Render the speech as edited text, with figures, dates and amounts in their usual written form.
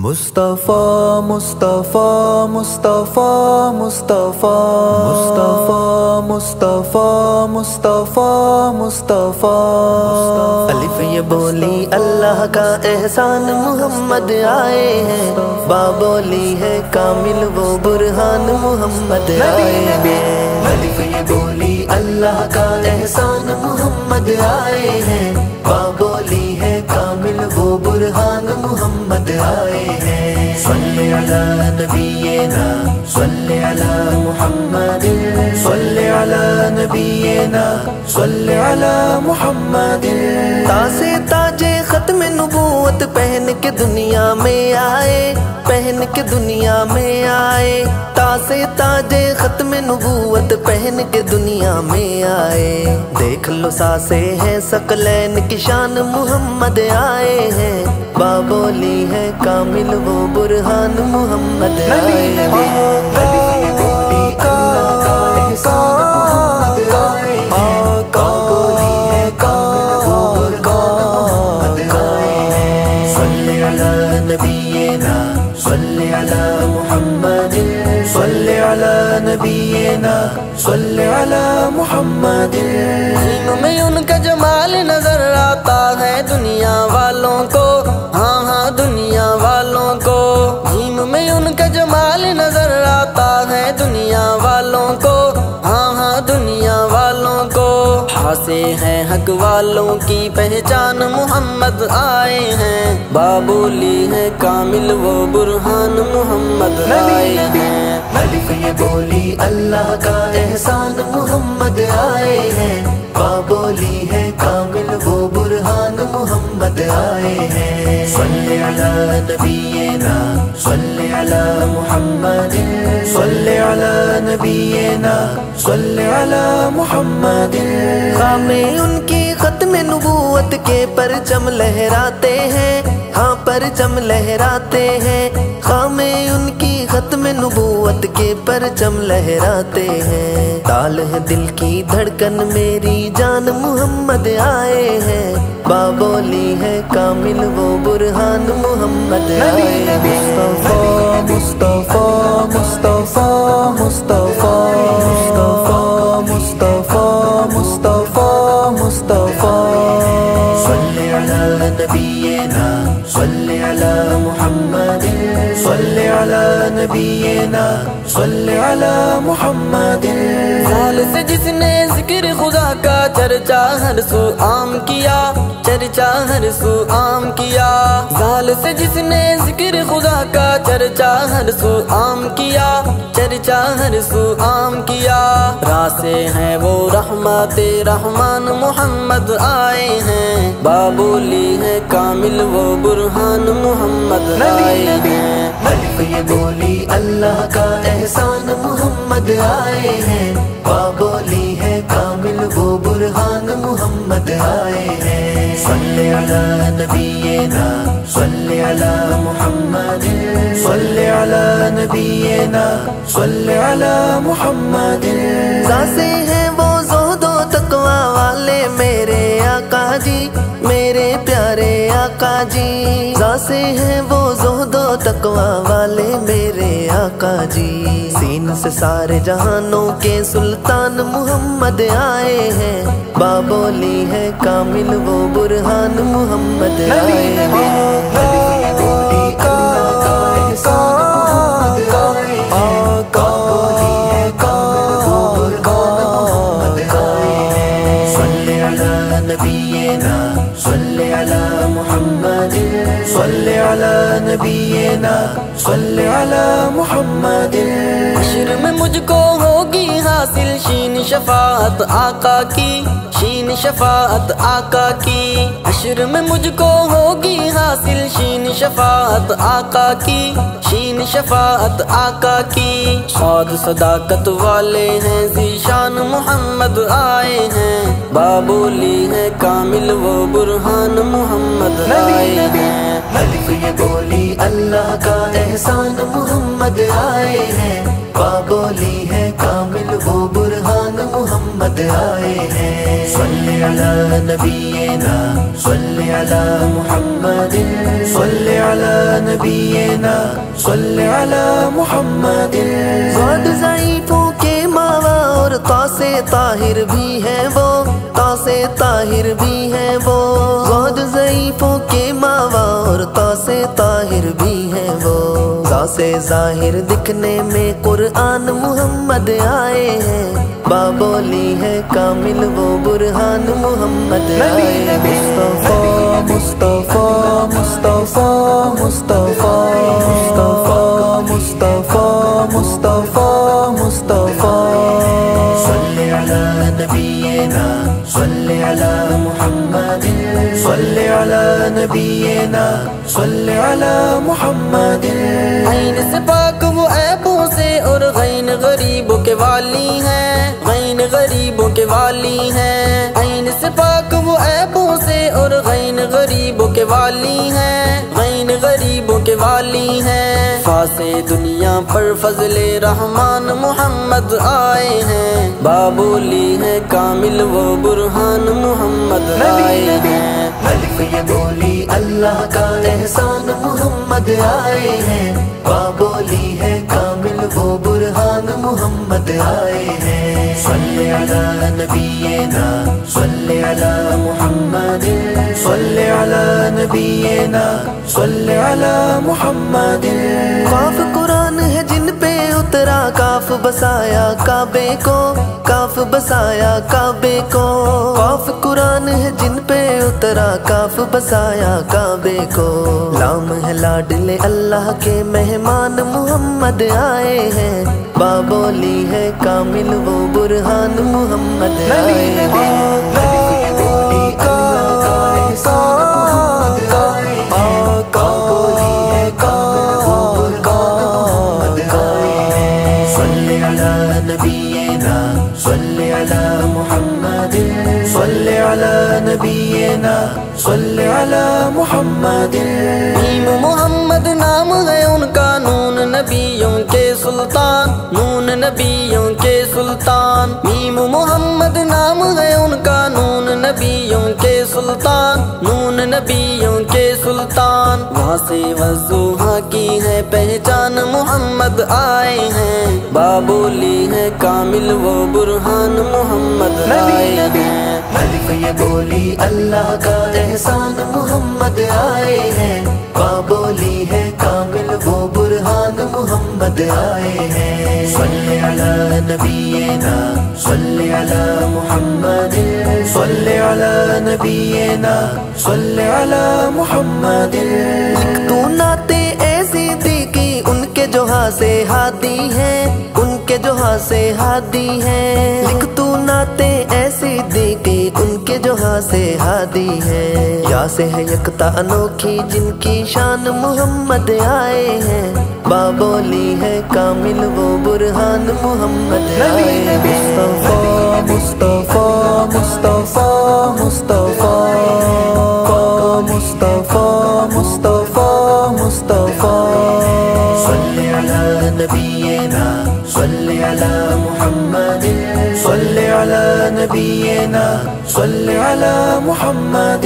مصطفیٰ مصطفیٰ مصطفیٰ مصطفیٰ مصطفیٰ مصطفیٰ مصطفیٰ مصطفیٰ الف یہ بولی اللہ کا احسان محمد آئے ہیں، با بولی ہے کامل وہ برہان محمد آئے ہیں۔ الف یہ بولی اللہ کا احسان محمد آئے ہیں، با بولی ہے کامل وہ برہان محمد آئے ہیں۔ صلی علی نبینا صلی علی محمد صلی علی نبینا صلی علی محمد۔ تاج تاج ختم نبوت پہن کے دنیا میں آئے، پہن کے دنیا میں آئے، تاج تاج ختم نبوت پہن کے دنیا میں آئے۔ دیکھ لو ساسے ہیں ثقلین کی شان محمد آئے ہیں، با بولی ہے کامل وہ برہان محمد آئے ہیں۔ صلی علی محمد صلی علی نبینا صلی علی محمد۔ میں ان کا جمال نظر آتا ہے دنیا والوں کو، ہاں ہاں دنیا والوں کو۔ میں ان کا جمال نظر آتا ہے دنیا والوں کو، ہاں ہاں دنیا والوں کو۔ حاصے ہیں حق والوں کی پہچان محمد آئے ہیں، بابولی ہے کامل وہ برہان محمد آئے ہیں۔ الف یہ بولی اللہ کا احسان محمد آئے ہیں، بابولی ہے کامل وہ برہان محمد آئے ہیں۔ صلی علی نبینا صلی علی محمد صلی علی نبینا صلی علی محمد۔ خامے ان کی ختم نبوت کے پرچم لہراتے ہیں، ہاں پرچم لہراتے ہیں۔ خامے ان کی ختم نبوت کے پرچم لہراتے ہیں۔ تال ہے دل کی دھڑکن میری جان محمد آئے ہیں، بابولی ہے کامل وہ برہان محمد آئے ہیں۔ مصطفیٰ مصطفیٰ مصطفیٰ مصطفیٰ مصطفیٰ مصطفیٰ مصطفیٰ۔ صلی علی نبینا صلی علی محمد صلی علی نبینا صلی علی محمد۔ حال سے جس نے ذکر خدا کا چرچا ہر سو عام کیا، چرچا ہر سو عام کیا۔ ذال سے جس نے ذکر خدا کا چرچا ہر سو عام کیا، چرچا ہر سو عام کیا۔ راسے ہیں وہ رحمت رحمان محمد آئے ہیں، بابولی ہے کامل وہ برہان محمد آئے ہیں۔ الف یہ بولی اللہ کا احسان محمد آئے ہیں، بابولی ہے کامل وہ برہان محمد آئے ہیں۔ صلی علی نبینا صلی علی محمد صلی علی نبینا صلی علی محمد۔ ساسے ہیں وہ زہد و تقوی والے میرے آقا جی، میرے پیارے آقا جی۔ ساسے ہیں وہ زہد و تقوی والے میرے آقا جی۔ سین سے سارے جہانوں کے سلطان محمد آئے ہیں، بابولی ہے کامل وہ برہان محمد آئے ہیں۔ صلی علی محمد صلی علی نبینا صلی علی محمد۔ حشر میں مجھ کو ہوگی حاصل شین شفاعت آقا کی، شین شفاعت آقا کی۔ حشر میں مجھ کو ہوگی حاصل شین شفاعت آقا کی، شین شفاعت آقا کی۔ سعد صداقت والے ہیں ذیشان محمد آئے ہیں، بابولی ہے کامل وہ برہان محمد آئے ہیں۔ الف یہ بولی اللہ کا احسان محمد آئے ہیں، بابولی ہے کامل وہ برہان محمد آئے ہیں۔ صلی علی نبینا صلی علی محمد صلی علی نبینا صلی علی محمد۔ غد ضعیفوں کے ماوا اور قاصے طاہر بھی ہیں وہ، قاصے طاہر بھی ہیں وہ، غد ضعیفوں کے ماوا اور قاصے طاہر بھی ہیں وہ، قاصے ظاہر دکھنے میں قرآن محمد آئے ہیں، بابولی ہے کامل وہ برہان محمد آئے ہیں۔ مصطفیٰ مصطفیٰ مصطفیٰ مصطفیٰ مصطفیٰ مصطفیٰ مصطفیٰ صلی علی نبینا صلی علی محمد صلی علی نبینا صلی علی محمد۔ عین سے پاک وہ عیبوں سے اور غین غریبوں کے والی ہیں، غین غریبوں کے والی ہیں، عین سے پاک وہ عیبوں سے اور غین غریبوں کے والی ہیں، غین غریبوں کے والی ہیں۔ فاسے دنیا پر فضل رحمان محمد آئے ہیں، بابولی ہے کامل وہ برہان محمد آئے ہیں۔ الف یہ بولی اللہ کا احسان محمد آئے ہیں، بابولی ہے کامل وہ برہان محمد آئے ہیں۔ صلی علی نبینا صلی علی محمد صلی علی نبینا صلی علی محمد۔ قاف قرآن ہے جن پہ اترا، کاف بسایا کعبے کو، کاف بسایا کعبے کو، قاف قرآن ہے جن پہ اترا، کاف بسایا کعبے کو، لام ہے لاڈلے اللہ کے مہمان محمد آئے ہیں، بابولی ہے کامل وہ برہان محمد آئے ہیں۔ صلی علی نبینا صلی علی محمد صلی علی نبینا صلی علی محمد۔ میم محمد نام ہے ان کا، نون نبیوں کے سلطان، نون نبیوں کے سلطان، میم محمد نام ہے ان کا، نون نبیوں کے سلطان، نون نبیوں کے سلطان، وہاں سے وضوحا کی ہے پہچان محمد آئے ہیں، بابولی ہے کامل وہ برہان محمد آئے ہیں۔ الف یہ بولی اللہ کا احسان محمد آئے ہیں، بابولی ہے کامل وہ برہان محمد آئے ہیں۔ صلی علی نبینا صلی علی محمد صلی علی نبینا صلی علی محمد۔ تو ناتے ایسی دی کی ان کے جو سے ہادی ہیں، ان کے جو سے ہادی ہیں، لکھ تو ناتے ایسی دی کی ان کے جو سے ہادی ہیں، یا سے ہے یکتا انوکھی جن کی شان محمد آئے ہیں، بابولی ہے کامل وہ برہان محمد آئے ہیں۔ مصطفیٰ مصطفیٰ مصطفیٰ مصطفیٰ مصطفیٰ مصطفیٰ مصطفیٰ صلی علی نبینا صلی علی محمد صلی علی نبینا صلی علی محمد۔